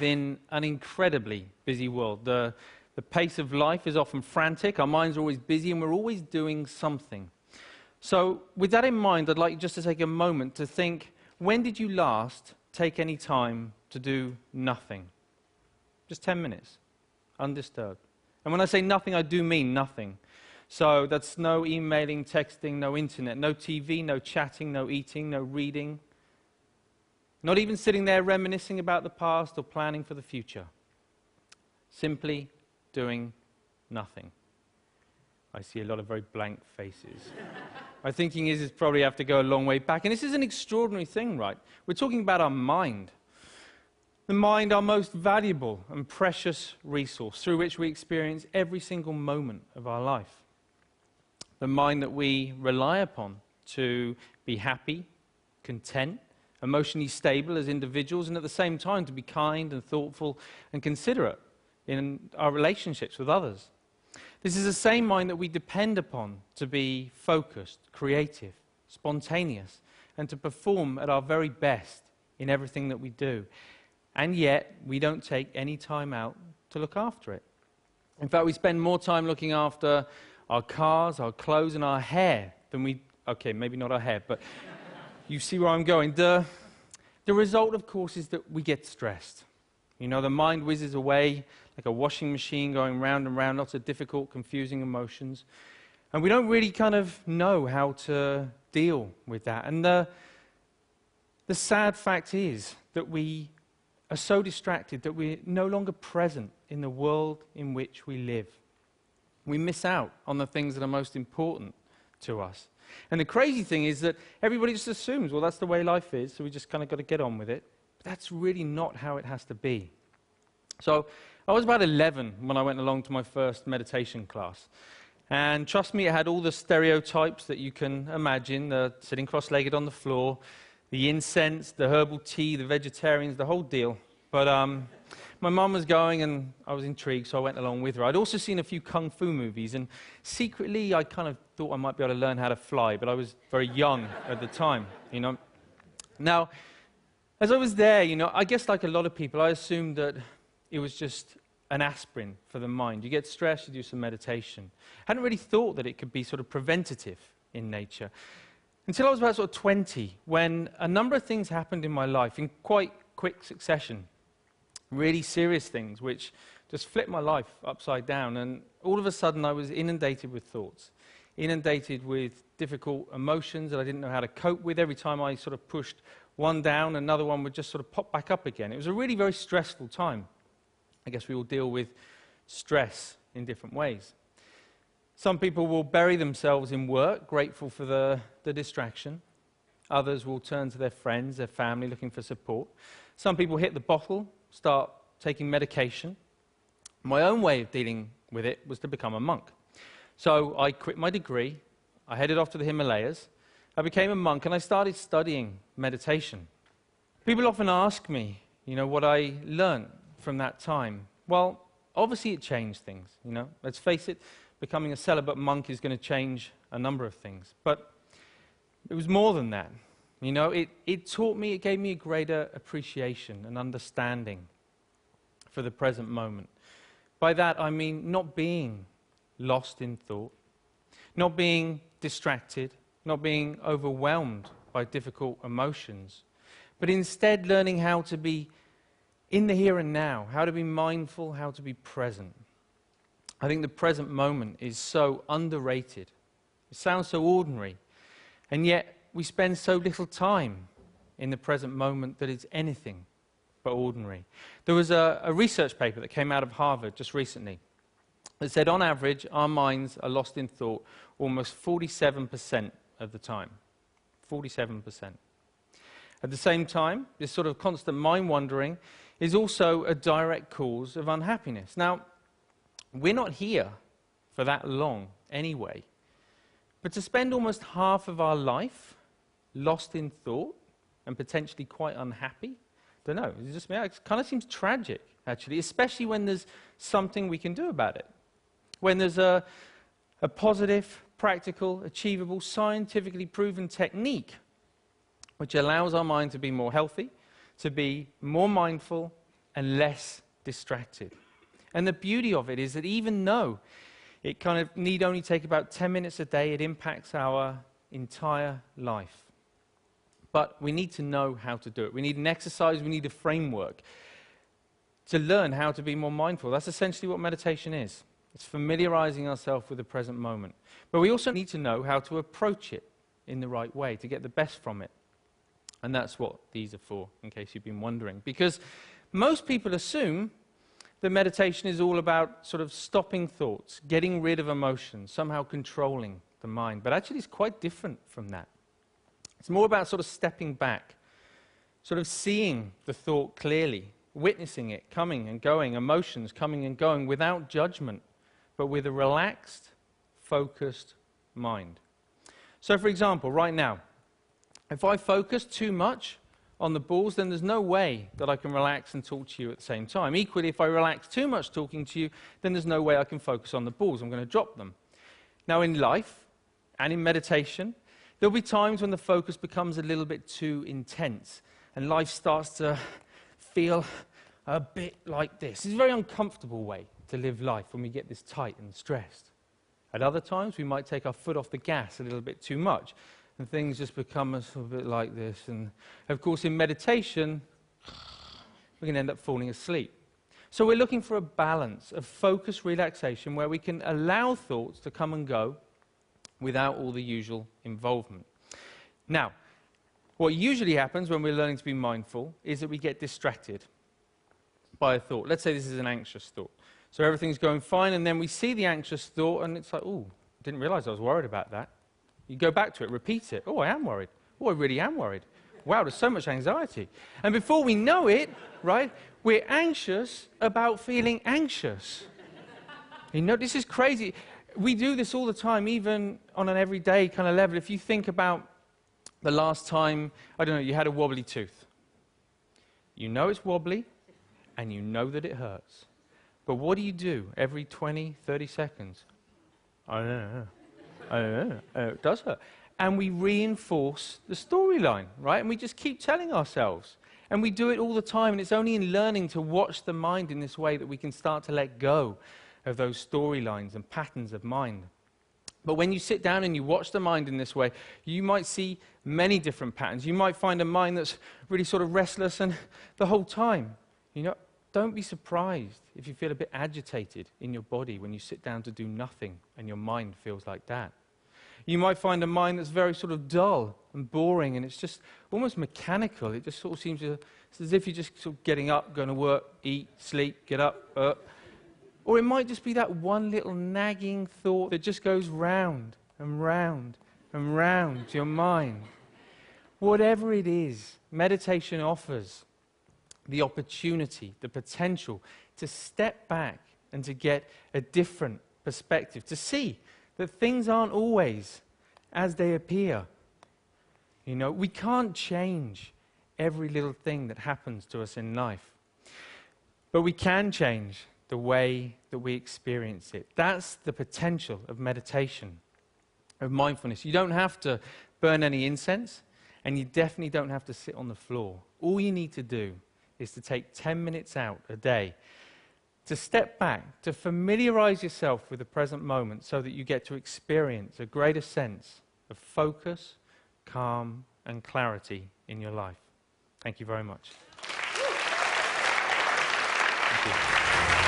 in an incredibly busy world. The pace of life is often frantic, our minds are always busy, and we're always doing something. So with that in mind, I'd like you just to take a moment to think, when did you last take any time to do nothing? Just 10 minutes, undisturbed. And when I say nothing, I do mean nothing. So that's no emailing, texting, no internet, no TV, no chatting, no eating, no reading. Not even sitting there reminiscing about the past or planning for the future. Simply doing nothing. I see a lot of very blank faces. My thinking is probably have to go a long way back. And this is an extraordinary thing, right? We're talking about our mind. The mind, our most valuable and precious resource through which we experience every single moment of our life. The mind that we rely upon to be happy, content, emotionally stable as individuals, and at the same time to be kind and thoughtful and considerate in our relationships with others. This is the same mind that we depend upon to be focused, creative, spontaneous, and to perform at our very best in everything that we do. And yet, we don't take any time out to look after it. In fact, we spend more time looking after our cars, our clothes, and our hair than we... Okay, maybe not our hair, but you see where I'm going. The result, of course, is that we get stressed. You know, the mind whizzes away like a washing machine going round and round, lots of difficult, confusing emotions. And we don't really kind of know how to deal with that. And the sad fact is that we are so distracted that we're no longer present in the world in which we live. We miss out on the things that are most important to us. And the crazy thing is that everybody just assumes, well, that's the way life is, so we just kind of got to get on with it. But that's really not how it has to be. So I was about 11 when I went along to my first meditation class. And trust me, it had all the stereotypes that you can imagine, the sitting cross-legged on the floor, the incense, the herbal tea, the vegetarians, the whole deal. But my mum was going and I was intrigued, so I went along with her. I'd also seen a few kung fu movies, and secretly I kind of thought I might be able to learn how to fly, but I was very young at the time, you know. Now, as I was there, you know, I guess like a lot of people, I assumed that it was just an aspirin for the mind. You get stressed, you do some meditation. I hadn't really thought that it could be sort of preventative in nature. Until I was about sort of 20, when a number of things happened in my life in quite quick succession. Really serious things, which just flipped my life upside down. And all of a sudden, I was inundated with thoughts, inundated with difficult emotions that I didn't know how to cope with. Every time I sort of pushed one down, another one would just sort of pop back up again. It was a really very stressful time. I guess we all deal with stress in different ways. Some people will bury themselves in work, grateful for the distraction. Others will turn to their friends, their family, looking for support. Some people hit the bottle, start taking medication. My own way of dealing with it was to become a monk. So I quit my degree, I headed off to the Himalayas, I became a monk, and I started studying meditation. People often ask me, you know, what I learned from that time. Well, obviously it changed things, you know. Let's face it, becoming a celibate monk is going to change a number of things. But it was more than that. You know, it taught me, it gave me a greater appreciation and understanding for the present moment. By that, I mean not being lost in thought, not being distracted, not being overwhelmed by difficult emotions, but instead learning how to be in the here and now, how to be mindful, how to be present. I think the present moment is so underrated. It sounds so ordinary, and yet we spend so little time in the present moment that it's anything but ordinary. There was a research paper that came out of Harvard just recently that said on average our minds are lost in thought almost 47% of the time. 47%. At the same time, this sort of constant mind wandering is also a direct cause of unhappiness. Now, we're not here for that long anyway, but to spend almost half of our life lost in thought and potentially quite unhappy, don't know, it kind of seems tragic, actually, especially when there's something we can do about it. When there's a positive, practical, achievable, scientifically proven technique which allows our mind to be more healthy, to be more mindful, and less distracted. And the beauty of it is that even though it kind of need only take about 10 minutes a day, it impacts our entire life. But we need to know how to do it. We need an exercise, we need a framework to learn how to be more mindful. That's essentially what meditation is. It's familiarizing ourselves with the present moment. But we also need to know how to approach it in the right way, to get the best from it. And that's what these are for, in case you've been wondering. Because most people assume that meditation is all about sort of stopping thoughts, getting rid of emotions, somehow controlling the mind. But actually it's quite different from that. It's more about sort of stepping back, sort of seeing the thought clearly, witnessing it coming and going, emotions coming and going without judgment, but with a relaxed, focused mind. So for example, right now, if I focus too much on the balls, then there's no way that I can relax and talk to you at the same time. Equally, if I relax too much talking to you, then there's no way I can focus on the balls. I'm going to drop them. Now in life and in meditation, there'll be times when the focus becomes a little bit too intense and life starts to feel a bit like this. It's a very uncomfortable way to live life when we get this tight and stressed. At other times, we might take our foot off the gas a little bit too much, and things just become a little bit like this. And of course, in meditation, we can end up falling asleep. So we're looking for a balance of focused relaxation where we can allow thoughts to come and go without all the usual involvement. Now, what usually happens when we're learning to be mindful is that we get distracted by a thought. Let's say this is an anxious thought. So everything's going fine, and then we see the anxious thought, and it's like, oh, didn't realize I was worried about that. You go back to it, repeat it. Oh, I am worried. Oh, I really am worried. Wow, there's so much anxiety. And before we know it, right, we're anxious about feeling anxious. You know, this is crazy. We do this all the time, even on an everyday kind of level. If you think about the last time, I don't know, you had a wobbly tooth. You know it's wobbly, and you know that it hurts. But what do every 20, 30 seconds? I don't know. It does hurt. And we reinforce the storyline, right? And we just keep telling ourselves. And we do it all the time, and it's only in learning to watch the mind in this way that we can start to let go of those storylines and patterns of mind. But when you sit down and you watch the mind in this way, you might see many different patterns. You might find a mind that's really sort of restless and the whole time. You know, don't be surprised if you feel a bit agitated in your body when you sit down to do nothing and your mind feels like that. You might find a mind that's very sort of dull and boring, and it's just almost mechanical. It just sort of seems to, it's as if you're just sort of getting up, going to work, eat, sleep, get up. Or it might just be that one little nagging thought that just goes round and round and round to your mind. Whatever it is, meditation offers the opportunity, the potential to step back and to get a different perspective, to see that things aren't always as they appear. You know, we can't change every little thing that happens to us in life, but we can change the way that we experience it. That's the potential of meditation, of mindfulness. You don't have to burn any incense, and you definitely don't have to sit on the floor. All you need to do is to take 10 minutes out a day to step back, to familiarize yourself with the present moment so that you get to experience a greater sense of focus, calm, and clarity in your life. Thank you very much. Thank you.